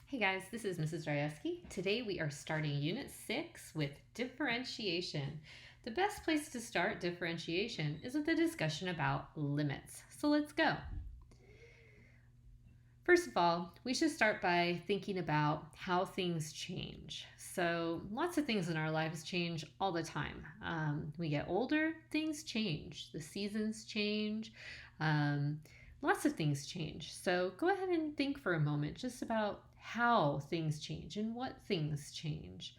Hey guys, this is Mrs. Rajewski. Today we are starting Unit 6 with differentiation. The best place to start differentiation is with a discussion about limits. So let's go. First of all, we should start by thinking about how things change. So lots of things in our lives change all the time. We get older, things change. The seasons change. Lots of things change. So go ahead and think for a moment just about how things change and what things change.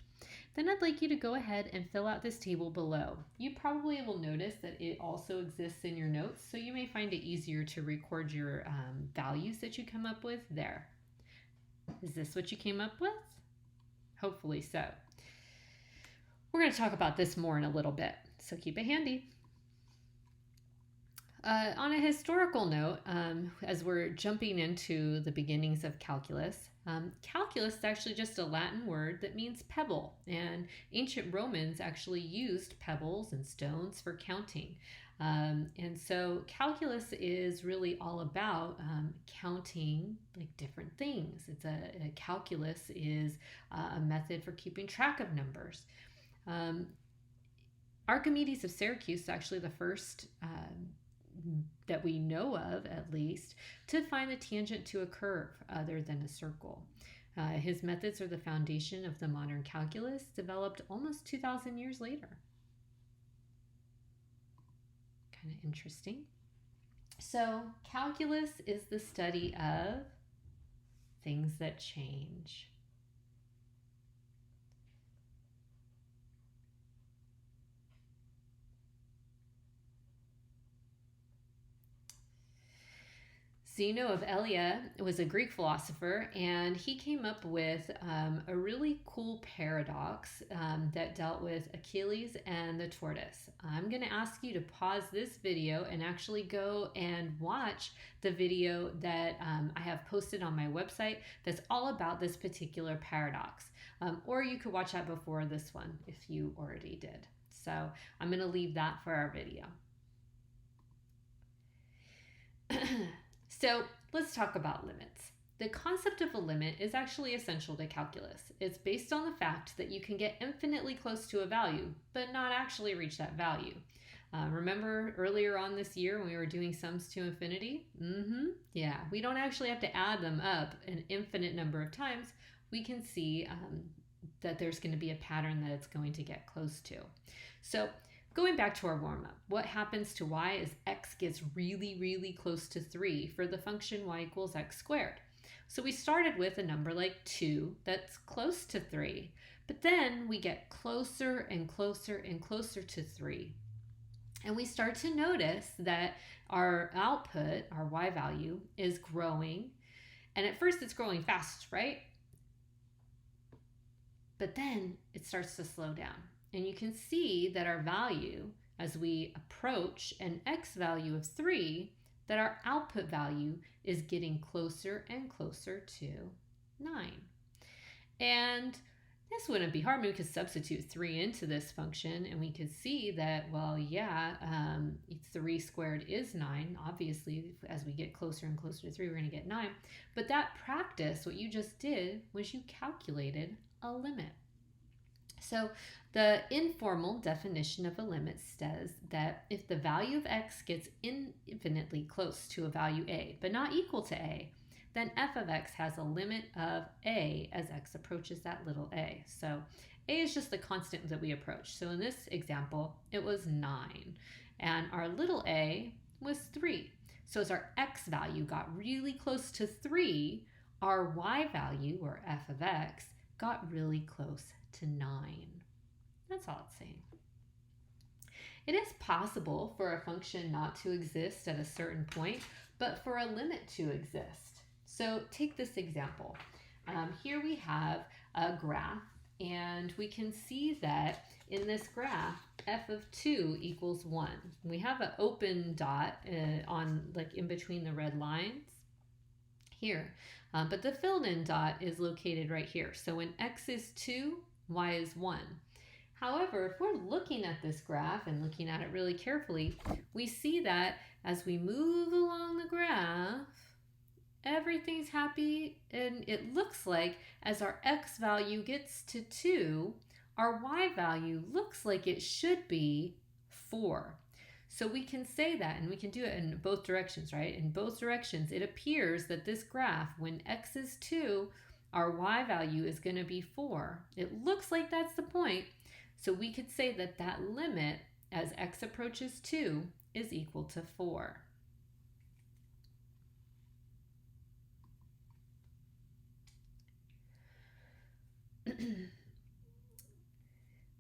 Then I'd like you to go ahead and fill out this table below. You probably will notice that it also exists in your notes, so you may find it easier to record your values that you come up with there. Is this what you came up with? Hopefully so. We're going to talk about this more in a little bit, so keep it handy. On a historical note, as we're jumping into the beginnings of calculus, calculus is actually just a Latin word that means pebble, and ancient Romans actually used pebbles and stones for counting. And so calculus is really all about counting like different things. A calculus is a method for keeping track of numbers. Archimedes of Syracuse is actually the first that we know of, at least, to find the tangent to a curve other than a circle. His methods are the foundation of the modern calculus, developed almost 2,000 years later. Kind of interesting. So, calculus is the study of things that change. Zeno of Elea was a Greek philosopher, and he came up with a really cool paradox that dealt with Achilles and the tortoise. I'm going to ask you to pause this video and actually go and watch the video that I have posted on my website that's all about this particular paradox. Or you could watch that before this one if you already did. So I'm going to leave that for our video. So let's talk about limits. The concept of a limit is actually essential to calculus. It's based on the fact that you can get infinitely close to a value, but not actually reach that value. Remember earlier on this year when we were doing sums to infinity? Yeah, we don't actually have to add them up an infinite number of times. We can see that there's going to be a pattern that it's going to get close to. So going back to our warm-up, what happens to y is x gets really, really close to 3 for the function y equals x squared. So we started with a number like 2 that's close to 3, but then we get closer and closer and closer to 3. And we start to notice that our output, our y value, is growing. And at first it's growing fast, right? But then it starts to slow down. And you can see that our value, as we approach an x value of 3, that our output value is getting closer and closer to 9. And this wouldn't be hard. We could substitute 3 into this function, and we could see that, well, yeah, 3 squared is 9. Obviously, as we get closer and closer to 3, we're going to get 9. But that practice, what you just did, was you calculated a limit. So the informal definition of a limit says that if the value of x gets infinitely close to a value a, but not equal to a, then f of x has a limit of a as x approaches that little a. So a is just the constant that we approach. So in this example, it was 9, and our little a was 3. So as our x value got really close to 3, our y value, or f of x, got really close to 9. That's all it's saying. It is possible for a function not to exist at a certain point, but for a limit to exist. So take this example. Here we have a graph, and we can see that in this graph, f of 2 equals 1. We have an open dot on like in between the red lines here, but the filled in dot is located right here. So when x is 2, y is 1. However, if we're looking at this graph and looking at it really carefully, we see that as we move along the graph, everything's happy, and it looks like as our x value gets to 2, our y value looks like it should be 4. So we can say that, and we can do it in both directions, right? In both directions, it appears that this graph, when x is 2, our y value is going to be 4. It looks like that's the point. So we could say that that limit as x approaches 2 is equal to 4.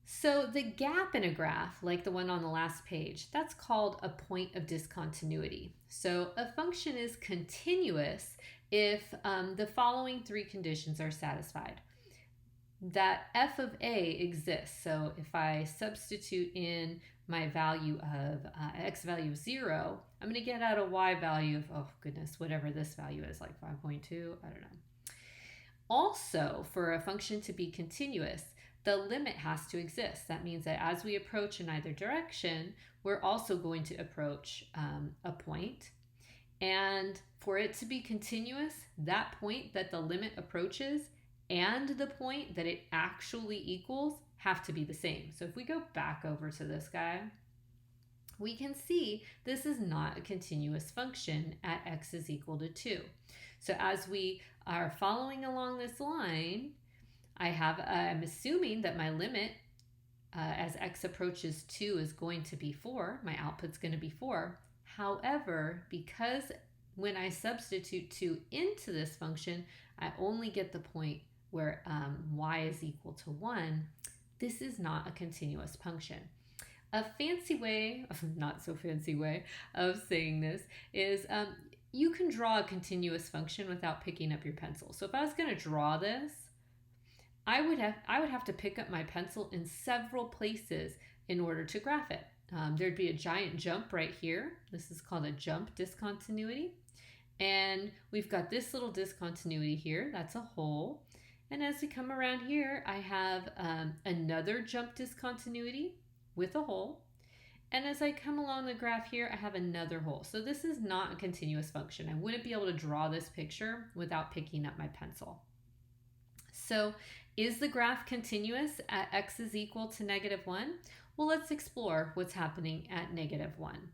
So the gap in a graph, like the one on the last page, that's called a point of discontinuity. So a function is continuous if the following 3 conditions are satisfied. That f of a exists. So if I substitute in my value of x value of 0, I'm going to get out a y value of, oh goodness, whatever this value is, like 5.2, I don't know. Also, for a function to be continuous, the limit has to exist. That means that as we approach in either direction, we're also going to approach a point. And for it to be continuous, that point that the limit approaches and the point that it actually equals have to be the same. So if we go back over to this guy, we can see this is not a continuous function at x is equal to 2. So as we are following along this line, I'm assuming that my limit as x approaches 2 is going to be 4. My output's going to be 4. However, because when I substitute 2 into this function, I only get the point where y is equal to 1. This is not a continuous function. A fancy way, not so fancy way of saying this is you can draw a continuous function without picking up your pencil. So if I was going to draw this, I would have to pick up my pencil in several places in order to graph it. There'd be a giant jump right here. This is called a jump discontinuity. And we've got this little discontinuity here. That's a hole. And as we come around here, I have another jump discontinuity with a hole. And as I come along the graph here, I have another hole. So this is not a continuous function. I wouldn't be able to draw this picture without picking up my pencil. So is the graph continuous at x is equal to -1? Well, let's explore what's happening at -1.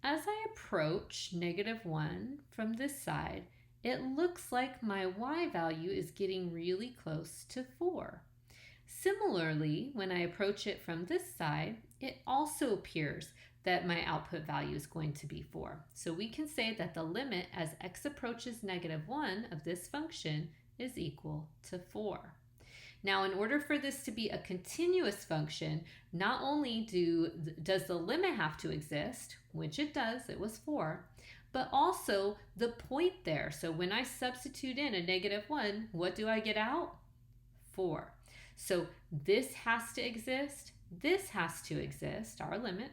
As I approach -1 from this side, it looks like my y value is getting really close to 4. Similarly, when I approach it from this side, it also appears that my output value is going to be 4. So we can say that the limit as x approaches -1 of this function is equal to 4. Now, in order for this to be a continuous function, not only does the limit have to exist, which it does, it was 4, but also the point there. So when I substitute in a -1, what do I get out? 4. So this has to exist, this has to exist, our limit,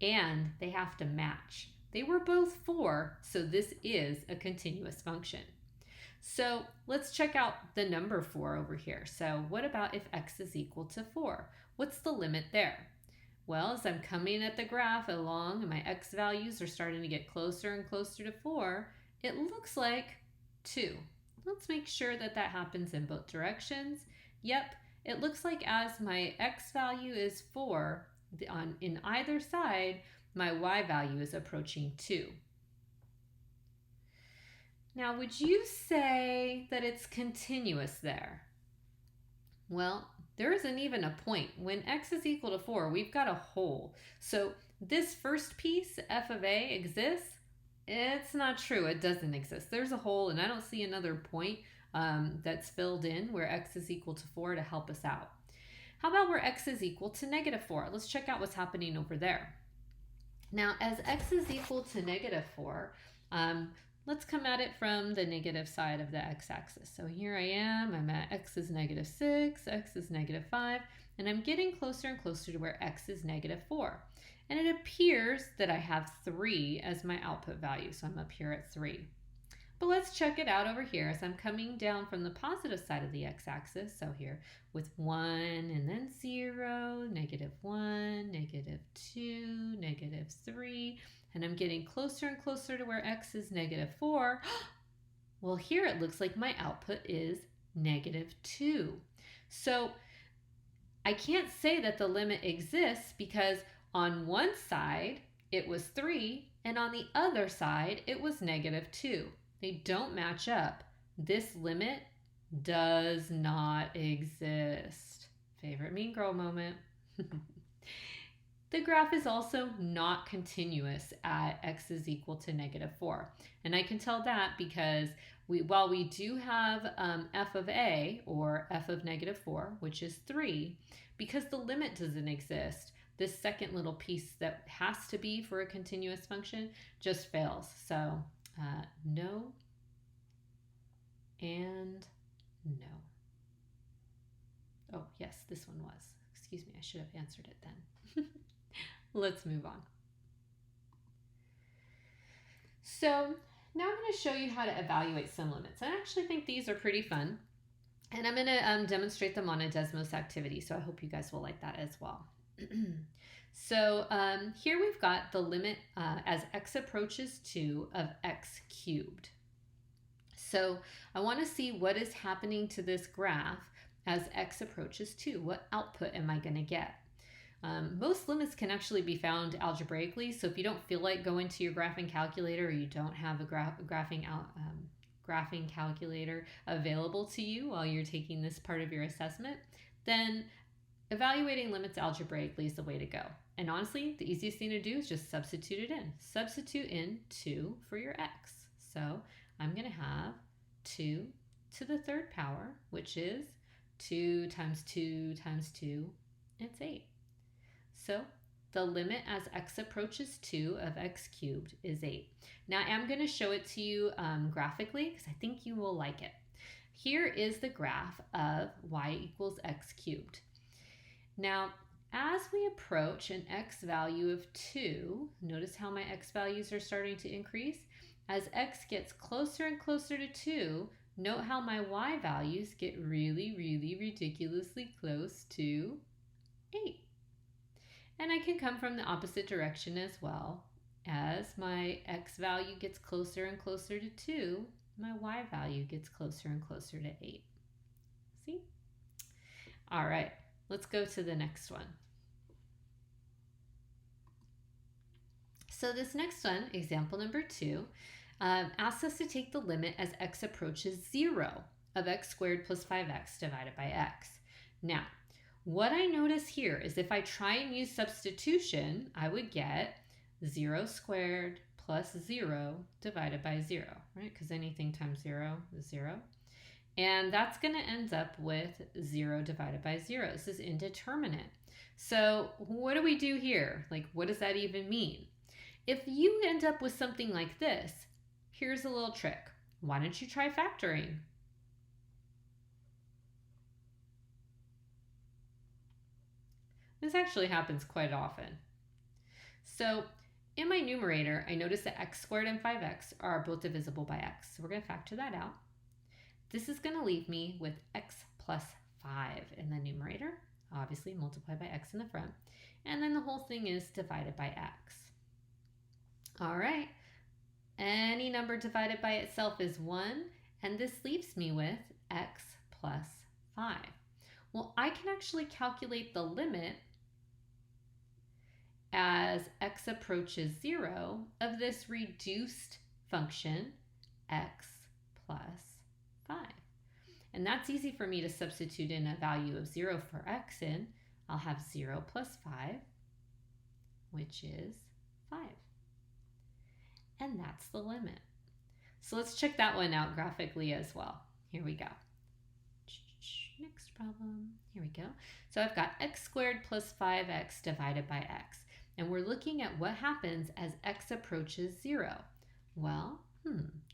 and they have to match. They were both 4, so this is a continuous function. So let's check out the number 4 over here. So what about if x is equal to 4? What's the limit there? Well, as I'm coming at the graph along and my x values are starting to get closer and closer to 4, it looks like 2. Let's make sure that that happens in both directions. Yep, it looks like as my x value is 4, in either side, my y value is approaching 2. Now, would you say that it's continuous there? Well, there isn't even a point. When x is equal to 4, we've got a hole. So this first piece, f of a, exists. It's not true. It doesn't exist. There's a hole, and I don't see another point that's filled in where x is equal to 4 to help us out. How about where x is equal to -4? Let's check out what's happening over there. Now, as x is equal to -4, let's come at it from the negative side of the x-axis. So here I am, I'm at x is -6, x is -5, and I'm getting closer and closer to where x is -4. And it appears that I have 3 as my output value, so I'm up here at 3. But let's check it out over here as I'm coming down from the positive side of the x-axis. So here with 1 and then 0, -1, -2, -3, and I'm getting closer and closer to where x is -4. Well, here it looks like my output is -2. So I can't say that the limit exists because on one side it was 3 and on the other side it was -2. They don't match up. This limit does not exist. Favorite Mean Girl moment. The graph is also not continuous at x is equal to -4. And I can tell that because while we do have f of a, or f of -4, which is 3, because the limit doesn't exist, this second little piece that has to be for a continuous function just fails. So no and no. Oh, yes, this one was. Excuse me, I should have answered it then. Let's move on. So now I'm going to show you how to evaluate some limits. I actually think these are pretty fun. And I'm going to demonstrate them on a Desmos activity. So I hope you guys will like that as well. So here we've got the limit as x approaches 2 of x cubed. So I want to see what is happening to this graph as x approaches 2. What output am I going to get? Most limits can actually be found algebraically, so if you don't feel like going to your graphing calculator or you don't have a graphing calculator available to you while you're taking this part of your assessment, then evaluating limits algebraically is the way to go. And honestly, the easiest thing to do is just substitute it in. Substitute in 2 for your x. So I'm going to have 2 to the third power, which is 2 times 2 times 2, it's 8. So the limit as x approaches 2 of x cubed is 8. Now I'm going to show it to you graphically because I think you will like it. Here is the graph of y equals x cubed. Now, as we approach an x value of 2, notice how my x values are starting to increase. As x gets closer and closer to 2, note how my y values get really, really ridiculously close to 8. And I can come from the opposite direction as well. As my x value gets closer and closer to 2, my y value gets closer and closer to 8. See? All right, let's go to the next one. So this next one, example number 2, asks us to take the limit as x approaches 0 of x squared plus 5x divided by x. Now, what I notice here is if I try and use substitution, I would get 0 squared plus 0 divided by 0, right? Because anything times 0 is 0. And that's going to end up with 0 divided by 0. This is indeterminate. So what do we do here? Like, what does that even mean? If you end up with something like this, here's a little trick. Why don't you try factoring? This actually happens quite often. So in my numerator, I notice that x squared and 5x are both divisible by x. So we're going to factor that out. This is going to leave me with x plus 5 in the numerator, obviously multiplied by x in the front. And then the whole thing is divided by x. All right. Any number divided by itself is 1, and this leaves me with x plus 5. Well, I can actually calculate the limit as x approaches 0 of this reduced function x plus 5. And that's easy for me to substitute in a value of 0 for x in. I'll have 0 plus 5, which is 5. And that's the limit. So let's check that one out graphically as well. Here we go. Next problem. Here we go. So I've got x squared plus 5x divided by x. And we're looking at what happens as x approaches 0. Well,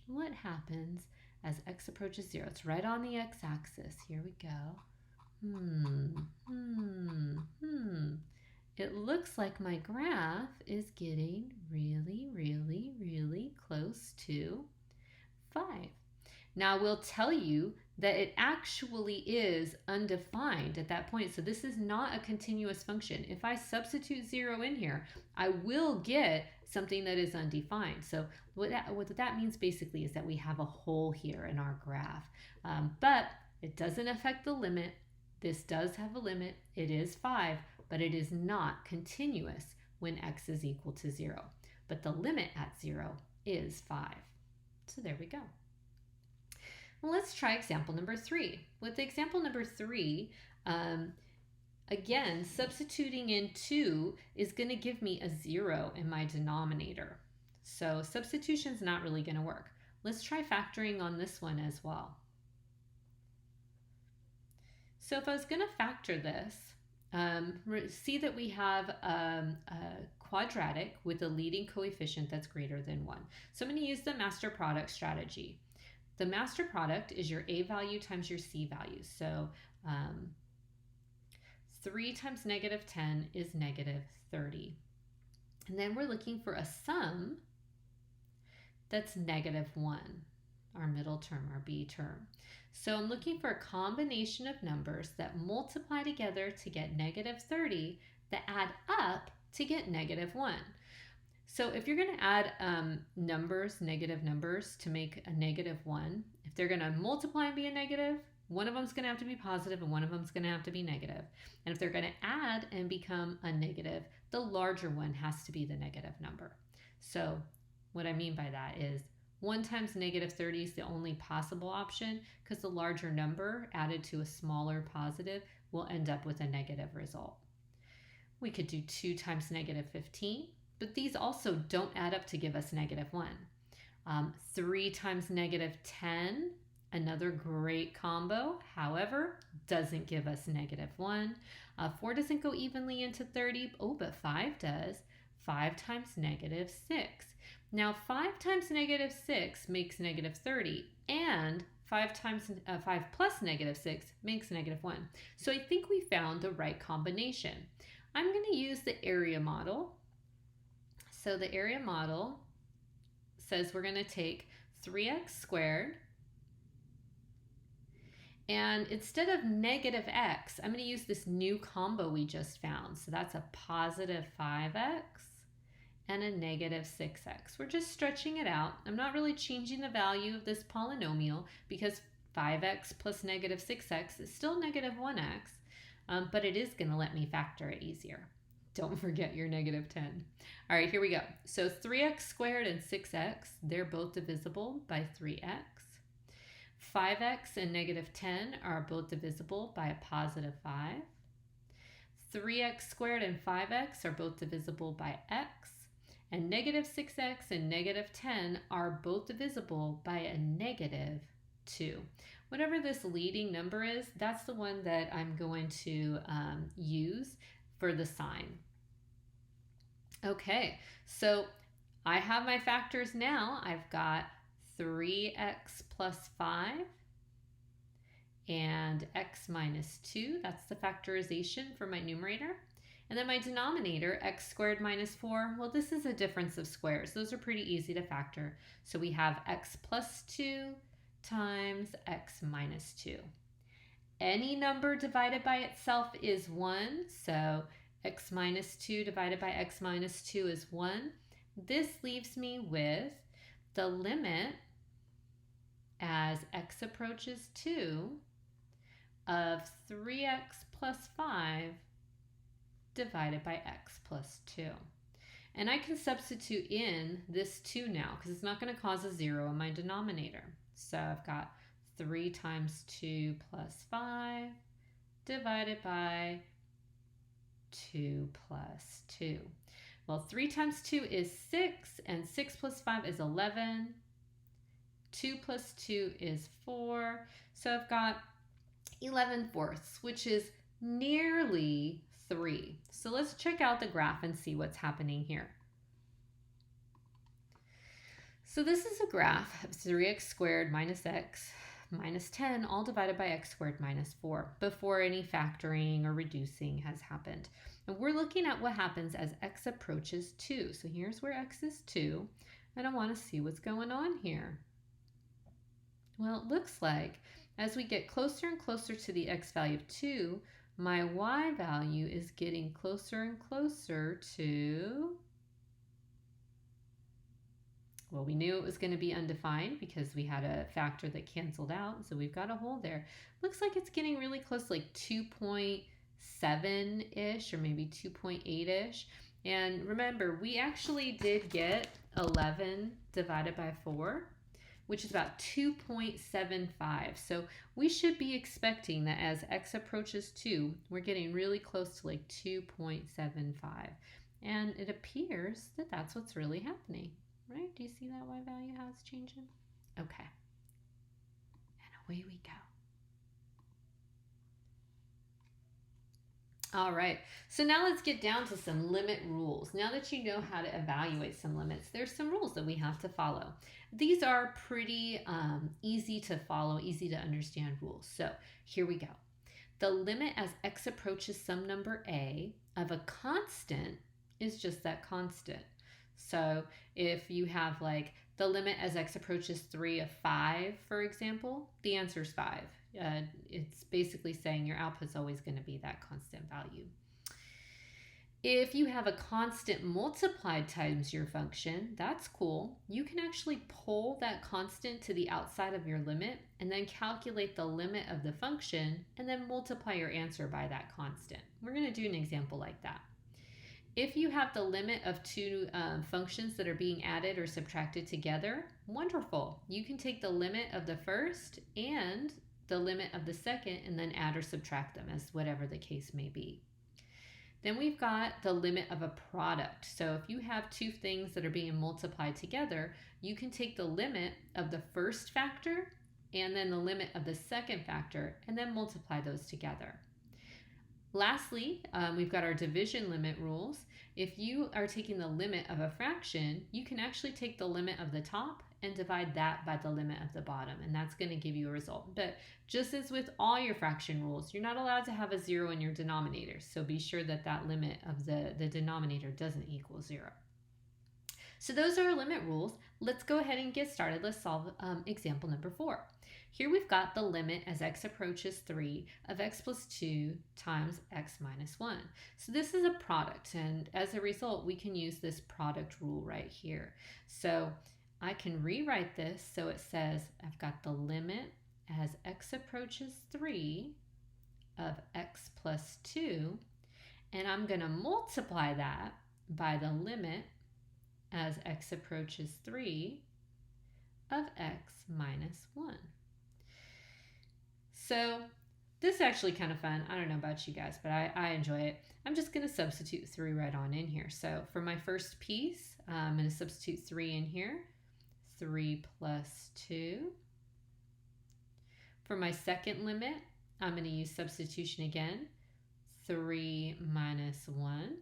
what happens as x approaches 0? It's right on the x-axis. Here we go. It looks like my graph is getting really, really, really close to 5. Now, we'll tell you that it actually is undefined at that point. So this is not a continuous function. If I substitute 0 in here, I will get something that is undefined. So what that means basically is that we have a hole here in our graph, but it doesn't affect the limit. This does have a limit. It is 5, but it is not continuous when x is equal to 0. But the limit at 0 is 5. So there we go. Well, let's try example number 3. With example number 3, again, substituting in 2 is going to give me a 0 in my denominator. So substitution is not really going to work. Let's try factoring on this one as well. So if I was going to factor this, see that we have a quadratic with a leading coefficient that's greater than 1. So I'm going to use the master product strategy. The master product is your a value times your c value. So 3 times negative 10 is negative 30. And then we're looking for a sum that's negative 1, our middle term, our b term. So I'm looking for a combination of numbers that multiply together to get negative 30 that add up to get negative 1. So if you're going to add negative numbers to make a negative 1, if they're going to multiply and be a negative, one of them is going to have to be positive and one of them is going to have to be negative. And if they're going to add and become a negative, the larger one has to be the negative number. So what I mean by that is 1 times negative 30 is the only possible option because the larger number added to a smaller positive will end up with a negative result. We could do 2 times negative 15, but these also don't add up to give us negative 1. 3 times negative 10, another great combo, however, doesn't give us negative 1. 4 doesn't go evenly into 30, but 5 does. 5 times negative 6. Now 5 times negative 6 makes negative 30, and 5 plus negative 6 makes negative 1. So I think we found the right combination. I'm going to use the area model. So the area model says we're going to take 3x squared, and instead of negative x, I'm going to use this new combo we just found. So that's a positive 5x and a negative 6x. We're just stretching it out. I'm not really changing the value of this polynomial because 5x plus negative 6x is still negative 1x, but it is going to let me factor it easier. Don't forget your negative 10. All right, here we go. So 3x squared and 6x, they're both divisible by 3x. 5x and negative 10 are both divisible by a positive 5. 3x squared and 5x are both divisible by x. And negative 6x and negative 10 are both divisible by a negative 2. Whatever this leading number is, that's the one that I'm going to use for the sign. Okay, so I have my factors now. I've got 3x plus 5 and x minus 2. That's the factorization for my numerator. And then my denominator, x squared minus 4, well, this is a difference of squares. Those are pretty easy to factor. So we have x plus 2 times x minus 2. Any number divided by itself is 1. So x minus 2 divided by x minus 2 is 1. This leaves me with the limit as x approaches 2 of 3x plus 5 divided by x plus 2. And I can substitute in this 2 now because it's not going to cause a 0 in my denominator. So I've got 3 times 2 plus 5 divided by 2 plus 2. Well, 3 times 2 is 6, and 6 plus 5 is 11. 2 plus 2 is 4. So I've got 11/4, which is nearly 3. So let's check out the graph and see what's happening here. So this is a graph of 3x squared minus x minus 10 all divided by x squared minus 4 before any factoring or reducing has happened. And we're looking at what happens as x approaches 2. So here's where x is 2, and I want to see what's going on here. Well, it looks like as we get closer and closer to the x value of 2, my y value is getting closer and closer to Well, we knew it was going to be undefined because we had a factor that canceled out, so we've got a hole there. Looks like it's getting really close, like 2.7-ish or maybe 2.8-ish. And remember, we actually did get 11 divided by 4, which is about 2.75. So we should be expecting that as x approaches 2, we're getting really close to like 2.75. And it appears that that's what's really happening, right? Do you see that y value, how it's changing? Okay. And away we go. All right, so now let's get down to some limit rules. Now that you know how to evaluate some limits, there's some rules that we have to follow. These are pretty easy to follow, easy to understand rules. So here we go. The limit as x approaches some number a of a constant is just that constant. So if you have like the limit as x approaches 3 of 5, for example, the answer is 5. It's basically saying your output's always going to be that constant value. If you have a constant multiplied times your function, that's cool. You can actually pull that constant to the outside of your limit and then calculate the limit of the function and then multiply your answer by that constant. We're going to do an example like that. If you have the limit of two functions that are being added or subtracted together, wonderful. You can take the limit of the first and the limit of the second and then add or subtract them as whatever the case may be. Then we've got the limit of a product. So if you have two things that are being multiplied together, you can take the limit of the first factor and then the limit of the second factor and then multiply those together. Lastly, we've got our division limit rules. If you are taking the limit of a fraction, you can actually take the limit of the top and divide that by the limit of the bottom, and that's going to give you a result. But just as with all your fraction rules, you're not allowed to have a 0 in your denominator, so be sure that that limit of the denominator doesn't equal 0. So those are our limit rules. Let's go ahead and get started. Let's solve example number 4. Here we've got the limit as x approaches 3 of x plus 2 times x minus 1. So this is a product, and as a result, we can use this product rule right here. So I can rewrite this so it says I've got the limit as x approaches 3 of x plus 2, and I'm going to multiply that by the limit as x approaches 3 of x minus 1. So this is actually kind of fun. I don't know about you guys, but I enjoy it. I'm just going to substitute 3 right on in here. So for my first piece, I'm going to substitute 3 in here. 3 plus 2. For my second limit, I'm going to use substitution again. 3 minus 1.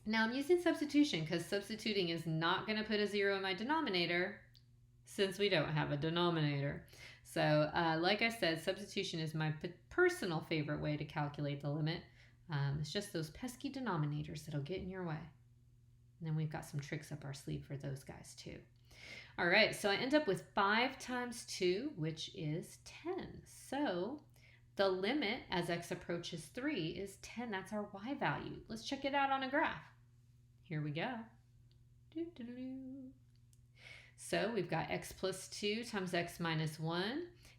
Now I'm using substitution because substituting is not going to put a 0 in my denominator since we don't have a denominator. So like I said, substitution is my personal favorite way to calculate the limit. It's just those pesky denominators that'll get in your way. And then we've got some tricks up our sleeve for those guys too. All right, so I end up with 5 times 2, which is 10. So the limit as x approaches 3 is 10. That's our y value. Let's check it out on a graph. Here we go. So we've got x plus 2 times x minus 1,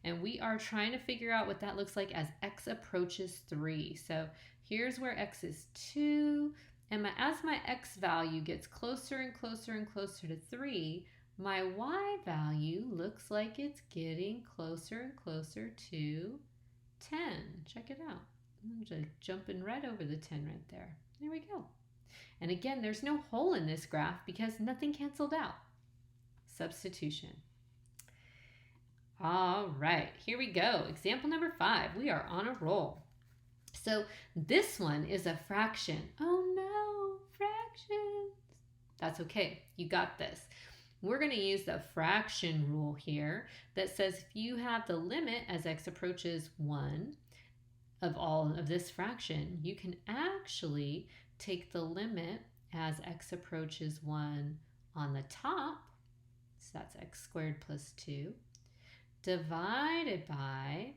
and we are trying to figure out what that looks like as x approaches 3. So here's where x is 2, and as my x value gets closer and closer and closer to 3, my y value looks like it's getting closer and closer to 10. Check it out. I'm just jumping right over the 10 right there. There we go. And again, there's no hole in this graph because nothing canceled out. Substitution. All right, here we go. Example number 5. We are on a roll. So this one is a fraction. Oh no, fractions. That's okay. You got this. We're going to use the fraction rule here that says if you have the limit as x approaches 1 of all of this fraction, you can actually take the limit as x approaches 1 on the top, so that's x squared plus 2, divided by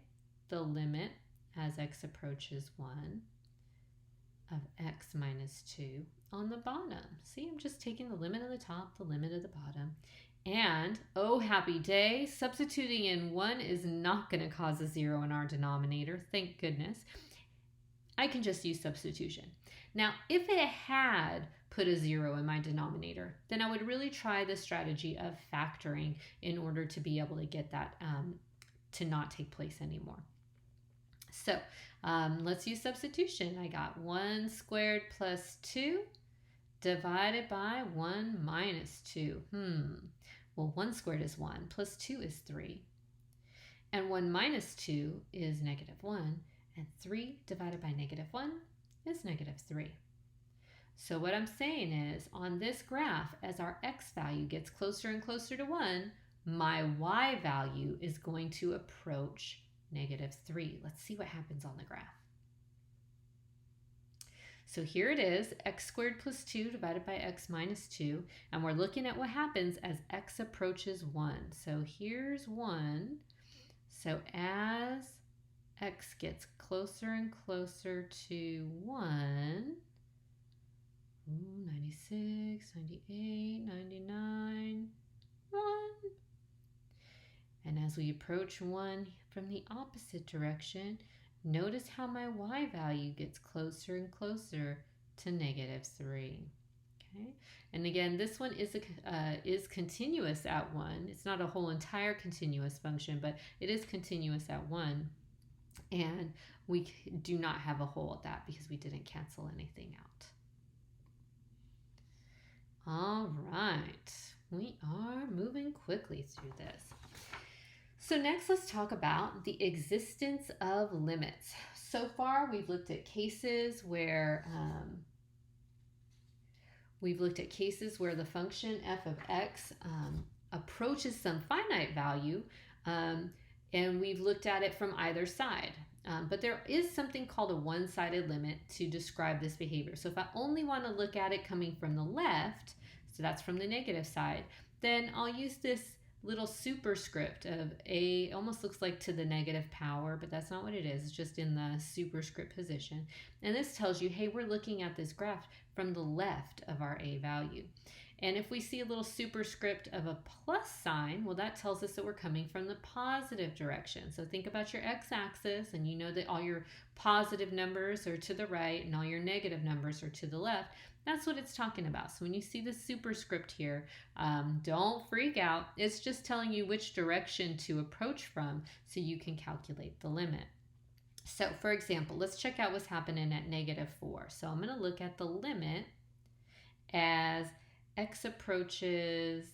the limit as x approaches 1 of x minus 2 on the bottom. See, I'm just taking the limit of the top, the limit of the bottom, And, oh happy day, substituting in 1 is not going to cause a 0 in our denominator, thank goodness. I can just use substitution. Now, if it had put a 0 in my denominator, then I would really try the strategy of factoring in order to be able to get that to not take place anymore. So let's use substitution. I got 1 squared plus 2 divided by 1 minus 2. Well, 1 squared is 1, plus 2 is 3. And 1 minus 2 is negative 1. And 3 divided by negative 1 is negative 3. So what I'm saying is, on this graph, as our x value gets closer and closer to 1, my y value is going to approach negative 3. Let's see what happens on the graph. So here it is, x squared plus 2 divided by x minus 2, and we're looking at what happens as x approaches 1. So here's 1. So as x gets closer and closer to 1, 96, 98, 99, 1. And as we approach 1 from the opposite direction, notice how my y value gets closer and closer to negative 3. Okay, and again, this one is continuous at 1. It's not a whole entire continuous function, but it is continuous at 1. And we do not have a hole at that because we didn't cancel anything out. All right, we are moving quickly through this. So next, let's talk about the existence of limits. So far, we've looked at cases where the function f of x approaches some finite value, and we've looked at it from either side. But there is something called a one-sided limit to describe this behavior. So if I only want to look at it coming from the left, so that's from the negative side, then I'll use this little superscript of a, almost looks like to the negative power, but that's not what it is. It's just in the superscript position. And this tells you, hey, we're looking at this graph from the left of our a value. And if we see a little superscript of a plus sign, well, that tells us that we're coming from the positive direction. So think about your x-axis, and you know that all your positive numbers are to the right and all your negative numbers are to the left. That's what it's talking about. So when you see the superscript here, don't freak out. It's just telling you which direction to approach from so you can calculate the limit. So for example, let's check out what's happening at negative 4. So I'm going to look at the limit as x approaches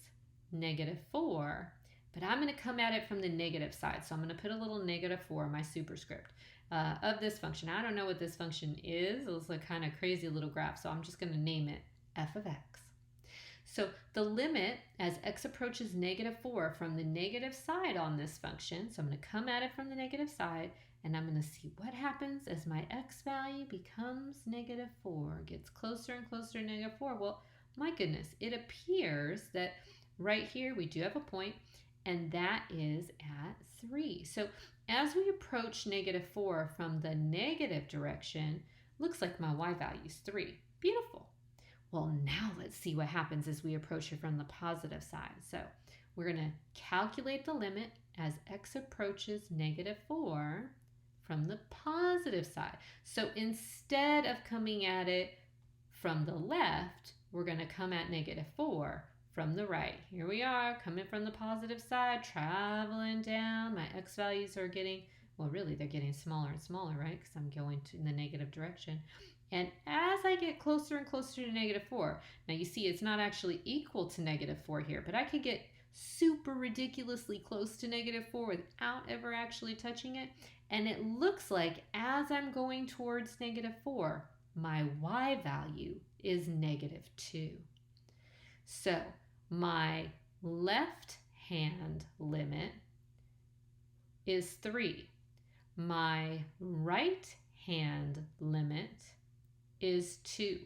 negative 4, but I'm going to come at it from the negative side. So I'm going to put a little negative 4 in my superscript of this function. I don't know what this function is. It was a kind of crazy little graph, so I'm just going to name it f of x. So the limit as x approaches negative 4 from the negative side on this function, so I'm going to come at it from the negative side, and I'm going to see what happens as my x value becomes negative 4, gets closer and closer to negative 4. Well, my goodness, it appears that right here we do have a point, and that is at 3. So as we approach negative 4 from the negative direction, looks like my y value is 3. Beautiful. Well, now let's see what happens as we approach it from the positive side. So we're going to calculate the limit as x approaches negative 4 from the positive side. So instead of coming at it from the left, we're going to come at negative 4 from the right. Here we are, coming from the positive side, traveling down. My x values are getting, well, really, they're getting smaller and smaller, right? Because I'm going in the negative direction. And as I get closer and closer to negative 4, now you see it's not actually equal to negative 4 here, but I could get super ridiculously close to negative 4 without ever actually touching it. And it looks like as I'm going towards negative 4, my y value is negative 2. So my left hand limit is 3. My right hand limit is 2.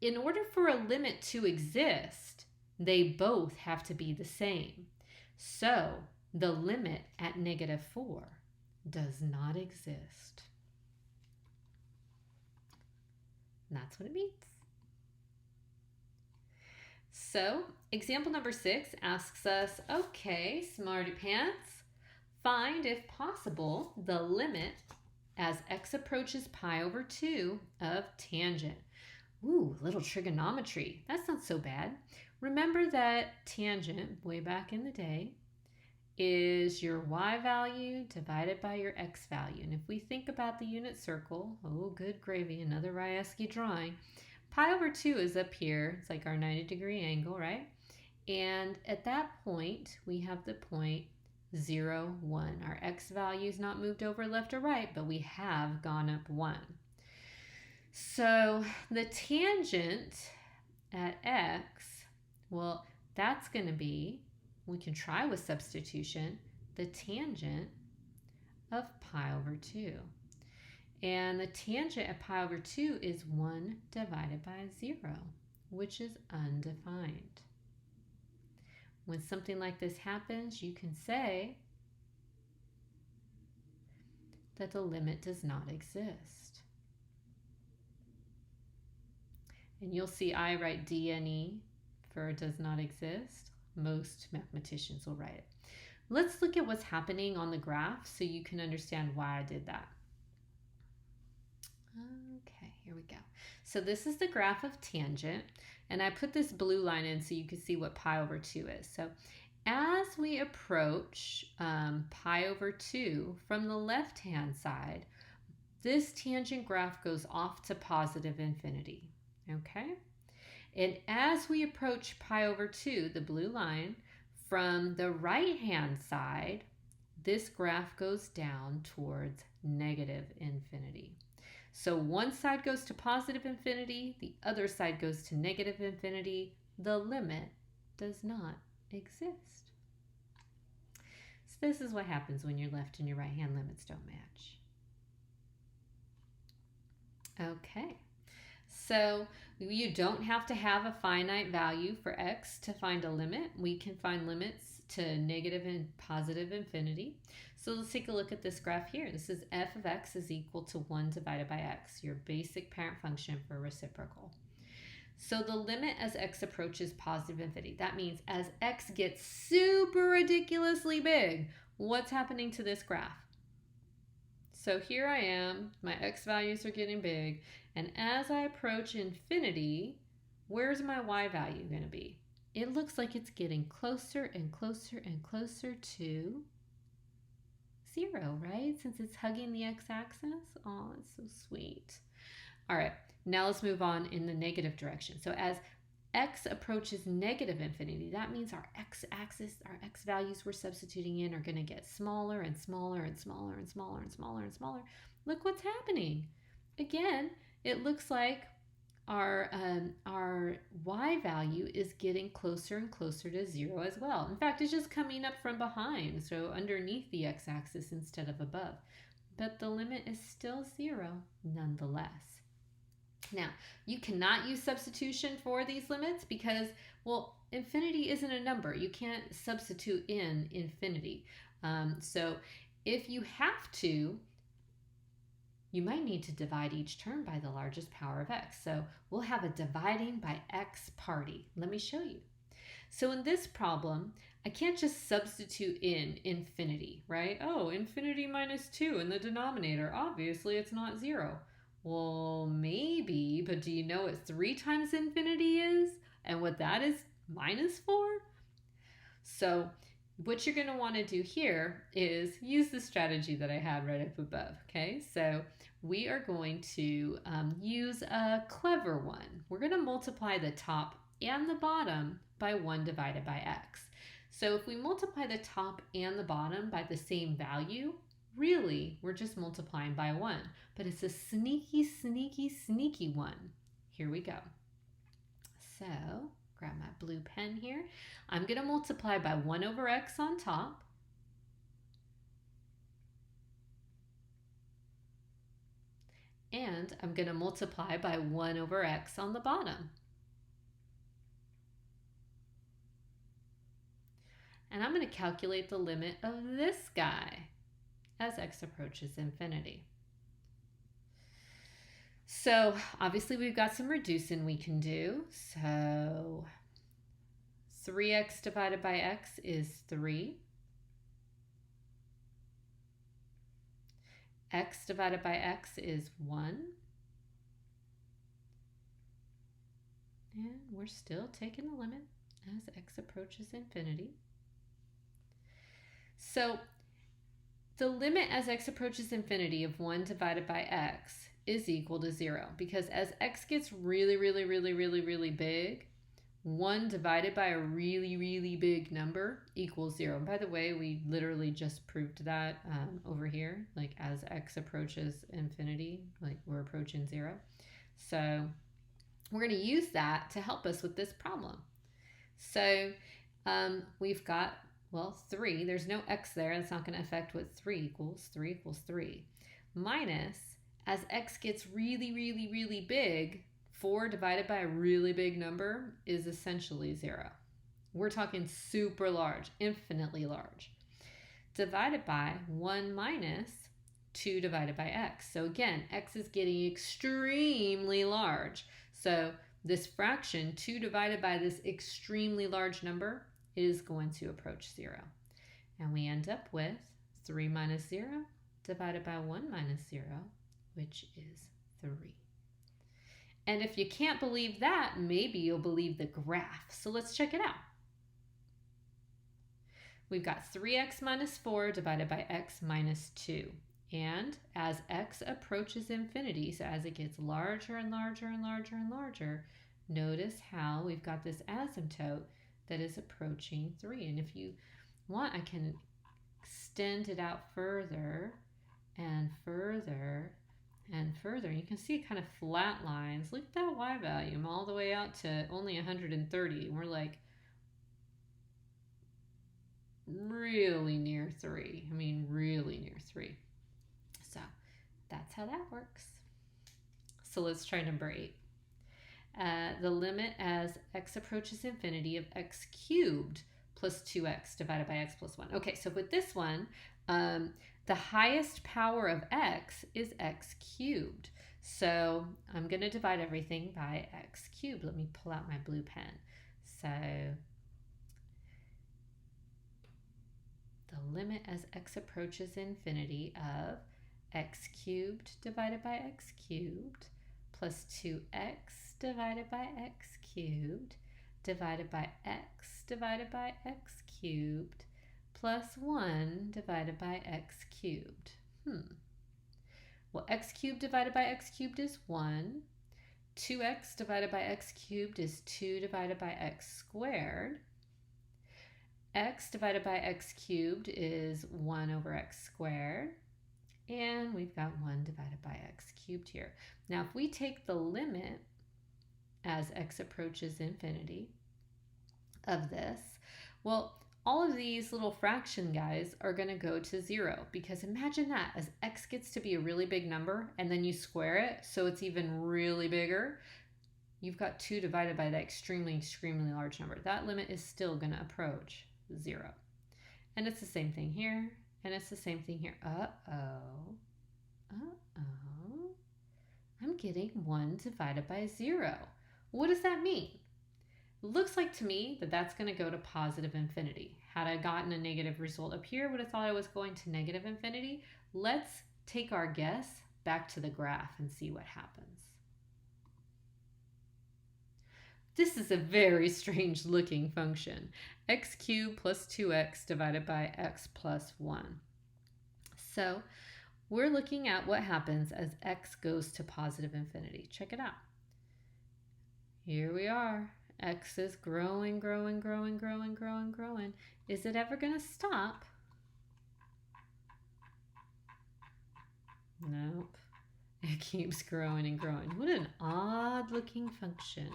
In order for a limit to exist, they both have to be the same. So the limit at negative 4 does not exist. And that's what it means. So example number 6 asks us, okay, smarty pants, find, if possible, the limit as x approaches pi over 2 of tangent. Ooh, little trigonometry. That's not so bad. Remember that tangent, way back in the day, is your y value divided by your x value. And if we think about the unit circle, oh, good gravy, another Ryeski drawing. Pi over 2 is up here. It's like our 90-degree angle, right? And at that point, we have the point 0, 1. Our x value is not moved over left or right, but we have gone up 1. So the tangent at x, well, that's going to be, we can try with substitution, the tangent of pi over 2. And the tangent at pi over 2 is 1 divided by 0, which is undefined. When something like this happens, you can say that the limit does not exist. And you'll see I write DNE for does not exist. Most mathematicians will write it. Let's look at what's happening on the graph so you can understand why I did that. Okay, here we go. So this is the graph of tangent, and I put this blue line in so you can see what pi over 2 is. So as we approach pi over 2 from the left-hand side, this tangent graph goes off to positive infinity, okay? And as we approach pi over 2, the blue line, from the right-hand side, this graph goes down towards negative infinity. So one side goes to positive infinity, the other side goes to negative infinity. The limit does not exist. So this is what happens when your left and your right hand limits don't match. Okay, so you don't have to have a finite value for x to find a limit. We can find limits to negative and positive infinity. So let's take a look at this graph here. This is f of x is equal to 1 divided by x, your basic parent function for reciprocal. So the limit as x approaches positive infinity, that means as x gets super ridiculously big, what's happening to this graph? So here I am, my x values are getting big, and as I approach infinity, where's my y value going to be? It looks like it's getting closer and closer and closer to 0, right? Since it's hugging the x-axis. Oh, it's so sweet. All right, now let's move on in the negative direction. So as x approaches negative infinity, that means our x-axis, our x values we're substituting in are going to get smaller and smaller and smaller and smaller and smaller and smaller. Look what's happening. Again, it looks like our y value is getting closer and closer to 0 as well. In fact, it's just coming up from behind, so underneath the x-axis instead of above. But the limit is still 0 nonetheless. Now, you cannot use substitution for these limits because, well, infinity isn't a number. You can't substitute in infinity. So if you have to, you might need to divide each term by the largest power of x. So we'll have a dividing by x party. Let me show you. So in this problem, I can't just substitute in infinity, right? Oh, infinity minus 2 in the denominator. Obviously, it's not 0. Well, maybe, but do you know what 3 times infinity is? And what that is minus 4? So what you're going to want to do here is use the strategy that I had right up above, okay? So we are going to use a clever one. We're going to multiply the top and the bottom by 1 divided by x. So if we multiply the top and the bottom by the same value, really, we're just multiplying by 1. But it's a sneaky, sneaky, sneaky one. Here we go. So grab my blue pen here. I'm going to multiply by 1 over x on top. And I'm going to multiply by 1 over x on the bottom. And I'm going to calculate the limit of this guy as x approaches infinity. So obviously we've got some reducing we can do. So 3x divided by x is 3. X divided by x is 1. And we're still taking the limit as x approaches infinity. So the limit as x approaches infinity of 1 divided by x is equal to 0, because as x gets really, really, really, really, really big, 1 divided by a really, really big number equals 0. And by the way, we literally just proved that over here, like as x approaches infinity, like we're approaching 0. So we're going to use that to help us with this problem. So we've got, well, 3. There's no x there. That's not going to affect what 3 equals. 3 equals 3. Minus, as x gets really, really, really big, 4 divided by a really big number is essentially 0. We're talking super large, infinitely large. Divided by 1 minus 2 divided by x. So again, x is getting extremely large. So this fraction, 2 divided by this extremely large number, is going to approach 0. And we end up with 3 minus 0 divided by 1 minus 0, which is 3. And if you can't believe that, maybe you'll believe the graph. So let's check it out. We've got 3x minus 4 divided by x minus 2. And as x approaches infinity, so as it gets larger and larger and larger and larger, notice how we've got this asymptote that is approaching 3. And if you want, I can extend it out further and further and further. You can see it kind of flat lines. Look at that y value. I'm all the way out to only 130. We're like really near 3. I mean, really near 3. So that's how that works. So let's try number 8. The limit as x approaches infinity of x cubed plus 2x divided by x plus 1. Okay, so with this one, the highest power of x is x cubed. So I'm going to divide everything by x cubed. Let me pull out my blue pen. So the limit as x approaches infinity of x cubed divided by x cubed plus 2x divided by x cubed divided by x divided by x cubed plus 1 divided by x cubed. Well, x cubed divided by x cubed is 1. 2x divided by x cubed is 2 divided by x squared. X divided by x cubed is 1 over x squared. And we've got 1 divided by x cubed here. Now, if we take the limit as x approaches infinity of this, well, all of these little fraction guys are going to go to 0, because imagine that as x gets to be a really big number and then you square it so it's even really bigger, you've got 2 divided by that extremely, extremely large number. That limit is still going to approach 0. And it's the same thing here, and it's the same thing here. I'm getting 1 divided by 0. What does that mean? Looks like to me that that's going to go to positive infinity. Had I gotten a negative result up here, would have thought I was going to negative infinity. Let's take our guess back to the graph and see what happens. This is a very strange looking function. X cubed plus 2x divided by x plus 1. So we're looking at what happens as x goes to positive infinity. Check it out. Here we are. X is growing, growing, growing, growing, growing, growing. Is it ever going to stop? Nope. It keeps growing and growing. What an odd looking function.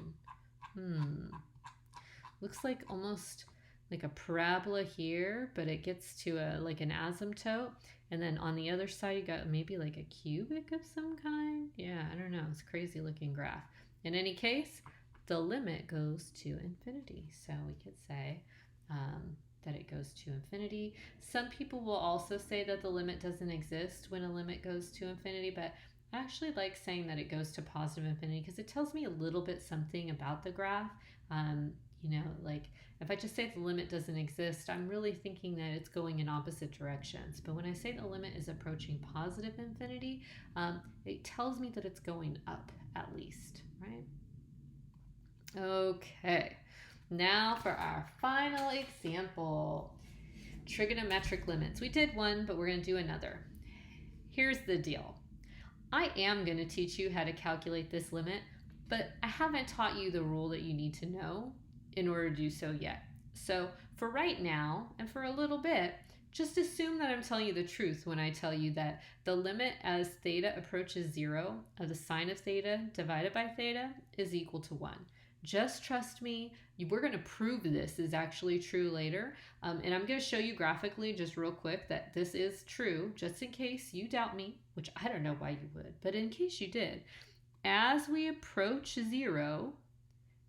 Looks like almost like a parabola here, but it gets to like an asymptote. And then on the other side, you got maybe like a cubic of some kind. Yeah, I don't know. It's a crazy looking graph. In any case, the limit goes to infinity. So we could say that it goes to infinity. Some people will also say that the limit doesn't exist when a limit goes to infinity, but I actually like saying that it goes to positive infinity because it tells me a little bit something about the graph. Like if I just say the limit doesn't exist, I'm really thinking that it's going in opposite directions. But when I say the limit is approaching positive infinity, it tells me that it's going up at least, right? Okay, now for our final example, trigonometric limits. We did one, but we're going to do another. Here's the deal. I am going to teach you how to calculate this limit, but I haven't taught you the rule that you need to know in order to do so yet. So for right now, and for a little bit, just assume that I'm telling you the truth when I tell you that the limit as theta approaches 0 of the sine of theta divided by theta is equal to 1. Just trust me. We're going to prove this is actually true later. And I'm going to show you graphically just real quick that this is true, just in case you doubt me, which I don't know why you would, but in case you did. As we approach 0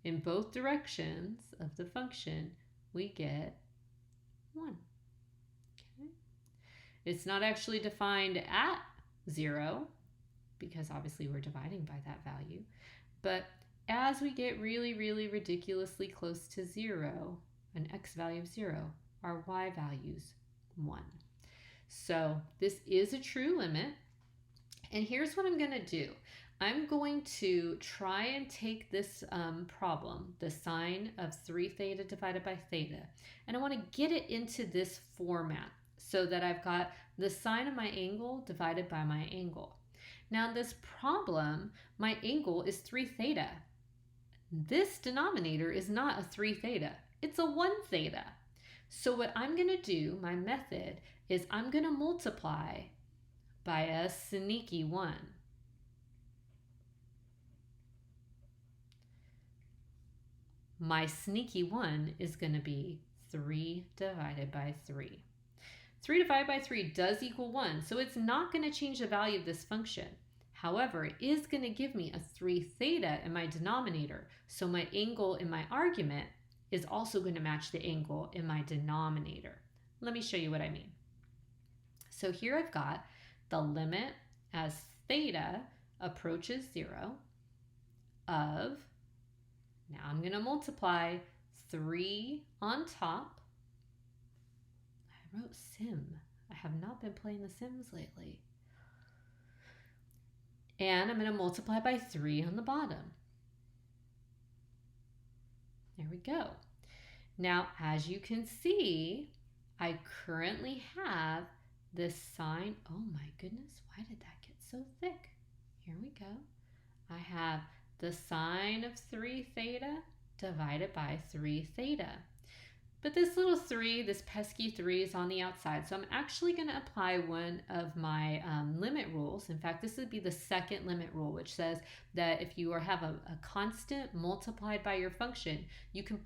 in both directions of the function, we get 1. Okay. It's not actually defined at 0, because obviously we're dividing by that value, but as we get really, really ridiculously close to 0, an x value of 0, our y value's 1. So this is a true limit. And here's what I'm going to do. I'm going to try and take this problem, the sine of 3 theta divided by theta, and I want to get it into this format so that I've got the sine of my angle divided by my angle. Now in this problem, my angle is 3 theta. This denominator is not a 3 theta, it's a 1 theta. So what I'm going to do, my method, is I'm going to multiply by a sneaky 1. My sneaky 1 is going to be 3 divided by 3. 3 divided by 3 does equal 1, so it's not going to change the value of this function. However, it is going to give me a 3 theta in my denominator, so my angle in my argument is also going to match the angle in my denominator. Let me show you what I mean. So here I've got the limit as theta approaches 0 of, now I'm going to multiply 3 on top. I wrote sim. I have not been playing The Sims lately. And I'm going to multiply by 3 on the bottom. There we go. Now, as you can see, I currently have this sine. Oh my goodness, why did that get so thick? Here we go. I have the sine of 3 theta divided by 3 theta. But this little 3, this pesky 3, is on the outside. So I'm actually going to apply one of my limit rules. In fact, this would be the second limit rule, which says that if you have a constant multiplied by your function, you can